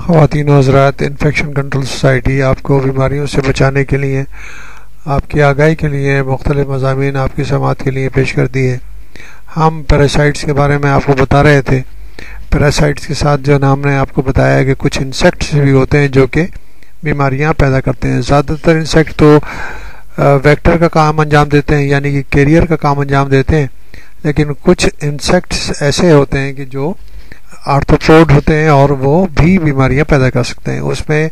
خواتین و حضرات، انفیکشن کنٹرول سوسائٹی آپ کو بیماریوں سے بچانے کے لیے، آپ کی آگاہی کے لیے مختلف مضامین آپ کی سماعت کے لیے پیش کرتی ہے۔ ہم پیراسائٹس کے بارے میں آپ کو بتا رہے تھے۔ پیراسائٹس کے ساتھ جو ہم نے آپ کو بتایا کہ کچھ انسیکٹس بھی ہوتے ہیں جو کہ بیماریاں پیدا کرتے ہیں۔ زیادہ تر انسیکٹ تو ویکٹر کا کام انجام دیتے ہیں، یعنی کہ کیریئر کا کام انجام دیتے ہیں، لیکن کچھ انسیکٹس ایسے ہوتے ہیں کہ جو آرتھروپوڈ ہوتے ہیں اور وہ بھی بیماریاں پیدا کر سکتے ہیں۔ اس میں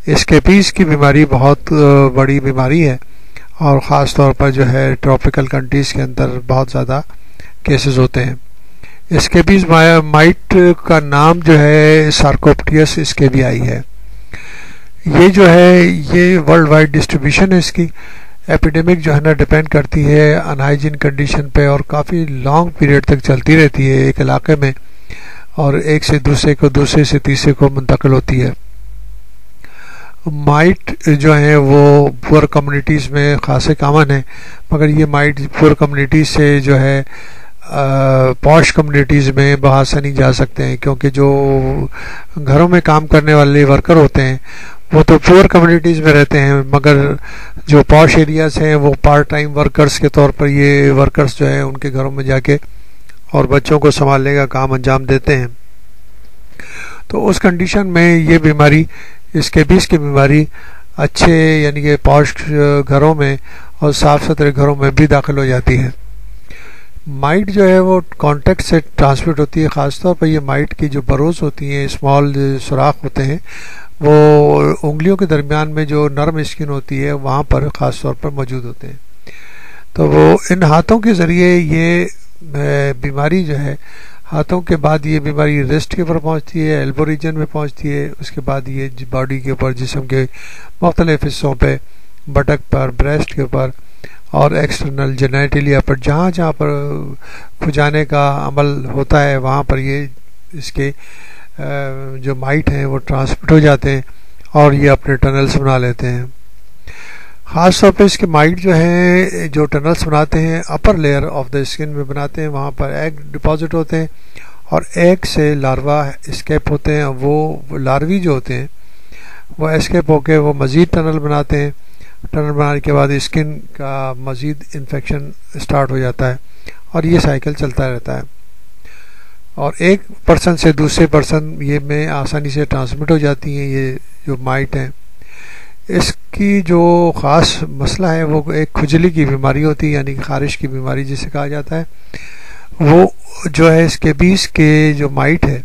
اسکیپیز کی بیماری بہت بڑی بیماری ہے، اور خاص طور پر جو ہے ٹراپیکل کنٹریز کے اندر بہت زیادہ کیسز ہوتے ہیں۔ اسکیپیز مائٹ کا نام جو ہے سارکوپٹیس اسکیبیائی ہے۔ یہ جو ہے یہ ورلڈ وائڈ ڈسٹریبیوشن ہے اس کی۔ ایپیڈیمک جو ہے نا ڈیپینڈ کرتی ہے انہائیجین کنڈیشن پہ، اور کافی لانگ پیریڈ تک چلتی رہتی ہے ایک علاقے میں، اور ایک سے دوسرے کو، دوسرے سے تیسرے کو منتقل ہوتی ہے۔ مائٹ جو ہیں وہ پور کمیونٹیز میں خاصے کامن ہیں، مگر یہ مائٹ پور کمیونٹیز سے جو ہے پوش کمیونٹیز میں بآسانی جا سکتے ہیں، کیونکہ جو گھروں میں کام کرنے والے ورکر ہوتے ہیں وہ تو پور کمیونٹیز میں رہتے ہیں، مگر جو پوش ایریاز ہیں وہ پارٹ ٹائم ورکرز کے طور پر یہ ورکرز جو ہیں ان کے گھروں میں جا کے اور بچوں کو سنبھالنے کا کام انجام دیتے ہیں۔ تو اس کنڈیشن میں یہ بیماری، اسکیبیز کی بیماری اچھے یعنی کہ پوش گھروں میں اور صاف ستھرے گھروں میں بھی داخل ہو جاتی ہے۔ مائٹ جو ہے وہ کانٹیکٹ سے ٹرانسمٹ ہوتی ہے۔ خاص طور پر یہ مائٹ کی جو بروز ہوتی ہیں، اسمال سوراخ ہوتے ہیں، وہ انگلیوں کے درمیان میں جو نرم اسکن ہوتی ہے وہاں پر خاص طور پر موجود ہوتے ہیں۔ تو وہ ان ہاتھوں کے ذریعے یہ بیماری جو ہے، ہاتھوں کے بعد یہ بیماری ریسٹ کے اوپر پہنچتی ہے، ایلبو ریجن میں پہنچتی ہے، اس کے بعد یہ باڈی کے اوپر، جسم کے مختلف حصوں پہ، بٹک پر، بریسٹ کے اوپر اور ایکسٹرنل جینیٹلیا پر، جہاں جہاں پر کھجانے کا عمل ہوتا ہے وہاں پر یہ اس کے جو مائٹ ہیں وہ ٹرانسمٹ ہو جاتے ہیں اور یہ اپنے ٹنلز بنا لیتے ہیں۔ خاص طور پہ اس کے مائٹ جو ہیں جو ٹنلز بناتے ہیں upper layer of the skin میں بناتے ہیں، وہاں پر ایگ ڈپازٹ ہوتے ہیں، اور ایگ سے لاروا اسکیپ ہوتے ہیں۔ وہ لاروی جو ہوتے ہیں وہ اسکیپ ہو کے وہ مزید ٹنل بناتے ہیں۔ ٹنل بنانے کے بعد اسکن کا مزید انفیکشن اسٹارٹ ہو جاتا ہے، اور یہ سائیکل چلتا رہتا ہے، اور ایک پرسن سے دوسرے پرسن یہ میں آسانی سے ٹرانسمٹ ہو جاتی ہیں یہ جو مائٹ ہیں۔ اس کی جو خاص مسئلہ ہے وہ ایک کھجلی کی بیماری ہوتی ہے، یعنی کہ خارش کی بیماری جسے کہا جاتا ہے۔ وہ جو ہے اسکیبیز کے جو مائٹ ہے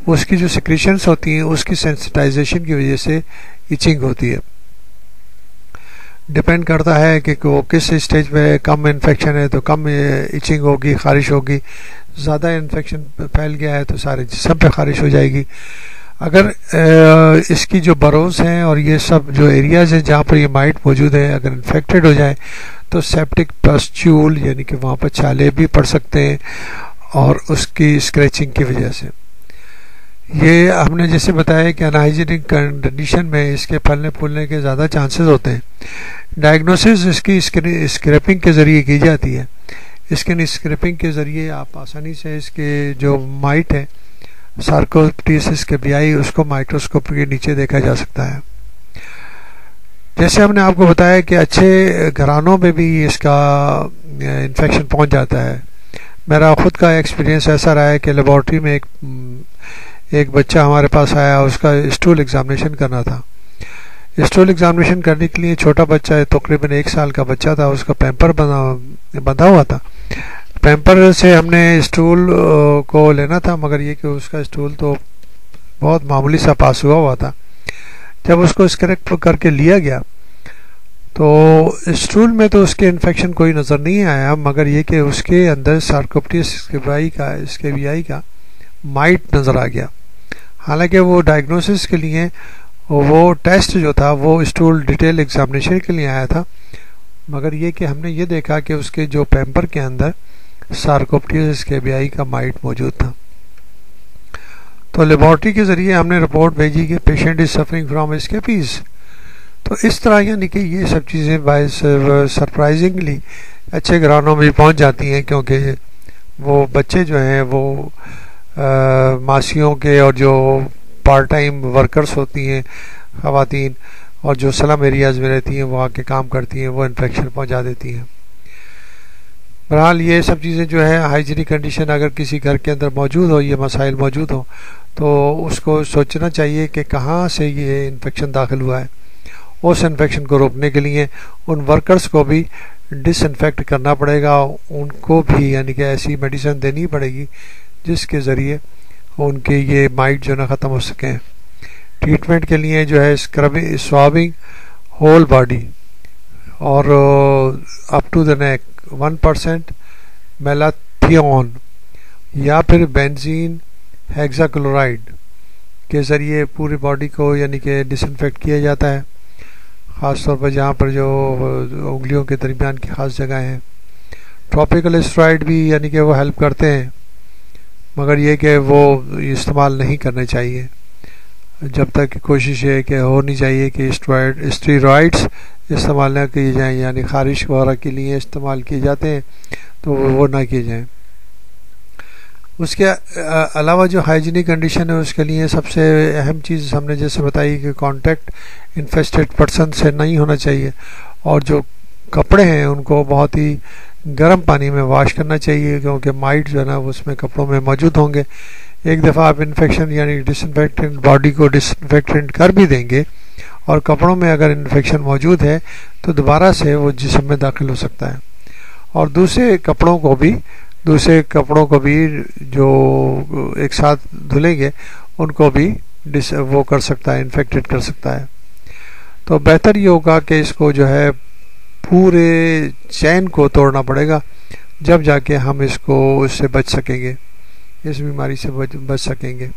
اس کی جو سیکریشنز ہوتی ہیں اس کی سینسٹائزیشن کی وجہ سے ایچنگ ہوتی ہے۔ ڈیپینڈ کرتا ہے کہ وہ کس اسٹیج میں کم انفیکشن ہے تو کم ایچنگ ہوگی، خارش ہوگی، زیادہ انفیکشن پھیل گیا ہے تو سارے جسم پہ خارش ہو جائے گی۔ اگر اس کی جو بروز ہیں اور یہ سب جو ایریاز ہیں جہاں پر یہ مائٹ موجود ہے اگر انفیکٹڈ ہو جائے تو سیپٹک پسچول یعنی کہ وہاں پر چھالے بھی پڑ سکتے ہیں، اور اس کی اسکریچنگ کی وجہ سے۔ یہ ہم نے جیسے بتایا کہ انہائیجینک کنڈیشن میں اس کے پھلنے پھولنے کے زیادہ چانسز ہوتے ہیں۔ ڈائگنوسس اس کی اسکریپنگ کے ذریعے کی جاتی ہے۔ اسکن اسکریپنگ کے ذریعے آپ آسانی سے اس کے جو مائٹ ہے سارکوپٹیس اسکیبیائی اس کو مائکروسکوپ کے نیچے دیکھا جا سکتا ہے۔ جیسے ہم نے آپ کو بتایا کہ اچھے گھرانوں میں بھی اس کا انفیکشن پہنچ جاتا ہے۔ میرا خود کا ایکسپیرینس ایسا رہا ہے کہ لیبارٹری میں ایک بچہ ہمارے پاس آیا، اس کا اسٹول ایگزامینیشن کرنا تھا۔ اسٹول ایگزامینیشن کرنے کے لیے چھوٹا بچہ ہے، تقریباً 1 سال کا بچہ تھا، اس کا پیمپر بندھا ہوا تھا۔ پیمپر سے ہم نے اسٹول کو لینا تھا، مگر یہ کہ اس کا اسٹول تو بہت معمولی سا پاس ہوا تھا۔ جب اس کو اسکریپ کر کے لیا گیا تو اسٹول میں تو اس کے انفیکشن کوئی نظر نہیں آیا، مگر یہ کہ اس کے اندر سارکوپٹیس اسکیبیائی کا مائٹ نظر آ گیا۔ حالانکہ وہ ڈائگنوسس کے لیے وہ ٹیسٹ جو تھا وہ اسٹول ڈیٹیل ایگزامینیشن کے لیے آیا تھا، مگر یہ کہ ہم نے یہ دیکھا کہ اس کے جو پیمپر کے اندر سارکوپٹیس اسکیبیائی کا مائٹ موجود تھا۔ تو لیبارٹری کے ذریعے ہم نے رپورٹ بھیجی کہ پیشنٹ از سفرنگ فرام اسکیپیز۔ تو اس طرح یعنی کہ یہ سب چیزیں باعث سرپرائزنگلی اچھے گھرانوں میں پہنچ جاتی ہیں، کیونکہ وہ بچے جو ہیں وہ ماسیوں کے اور جو پارٹ ٹائم ورکرز ہوتی ہیں خواتین اور جو سلم ایریاز میں رہتی ہیں وہ آ کے کام کرتی ہیں، وہ انفیکشن پہنچا دیتی ہیں۔ بہرحال یہ سب چیزیں جو ہے ہائیجینک کنڈیشن اگر کسی گھر کے اندر موجود ہو، یہ مسائل موجود ہوں، تو اس کو سوچنا چاہیے کہ کہاں سے یہ انفیکشن داخل ہوا ہے۔ اس انفیکشن کو روکنے کے لیے ان ورکرز کو بھی ڈس انفیکٹ کرنا پڑے گا، ان کو بھی یعنی کہ ایسی میڈیسن دینی پڑے گی جس کے ذریعے ان کے یہ مائٹ جو نا ختم ہو سکیں۔ ٹریٹمنٹ کے لیے جو ہے اسکربنگ، سوابنگ ہول باڈی اور اپ ٹو دا نیک 1% میلاتھیون یا پھر بینزین ہیگزا کلورائڈ کے ذریعے پوری باڈی کو یعنی کہ ڈس انفیکٹ کیا جاتا ہے، خاص طور پر جہاں پر جو انگلیوں کے درمیان کی خاص جگہیں ہیں۔ ٹراپیکل اسٹرائڈ بھی یعنی کہ وہ ہیلپ کرتے ہیں، مگر یہ کہ وہ استعمال نہیں کرنے چاہیے جب تک کوشش ہے کہ ہونی چاہیے کہ اسٹیرائڈس استعمال نہ کیے جائیں، یعنی خارش وغیرہ کے لیے استعمال کیے جاتے ہیں تو وہ نہ کیے جائیں۔ اس کے علاوہ جو ہائیجینک کنڈیشن ہے اس کے لیے سب سے اہم چیز ہم نے جیسے بتائی کہ کانٹیکٹ انفیسٹڈ پرسن سے نہیں ہونا چاہیے، اور جو کپڑے ہیں ان کو بہت ہی گرم پانی میں واش کرنا چاہیے، کیونکہ مائٹ جو ہے نا اس میں کپڑوں میں موجود ہوں گے۔ ایک دفعہ آپ انفیکشن یعنی ڈس انفیکٹنٹ باڈی کو ڈس انفیکٹنٹ کر بھی دیں گے اور کپڑوں میں اگر انفیکشن موجود ہے تو دوبارہ سے وہ جسم میں داخل ہو سکتا ہے، اور دوسرے کپڑوں کو بھی جو ایک ساتھ دھلیں گے ان کو بھی وہ کر سکتا ہے، انفیکٹڈ کر سکتا ہے۔ تو بہتر یہ ہوگا کہ اس کو جو ہے پورے چین کو توڑنا پڑے گا، جب جا کے ہم اس سے بچ سکیں گے، اس بیماری سے بچ سکیں گے۔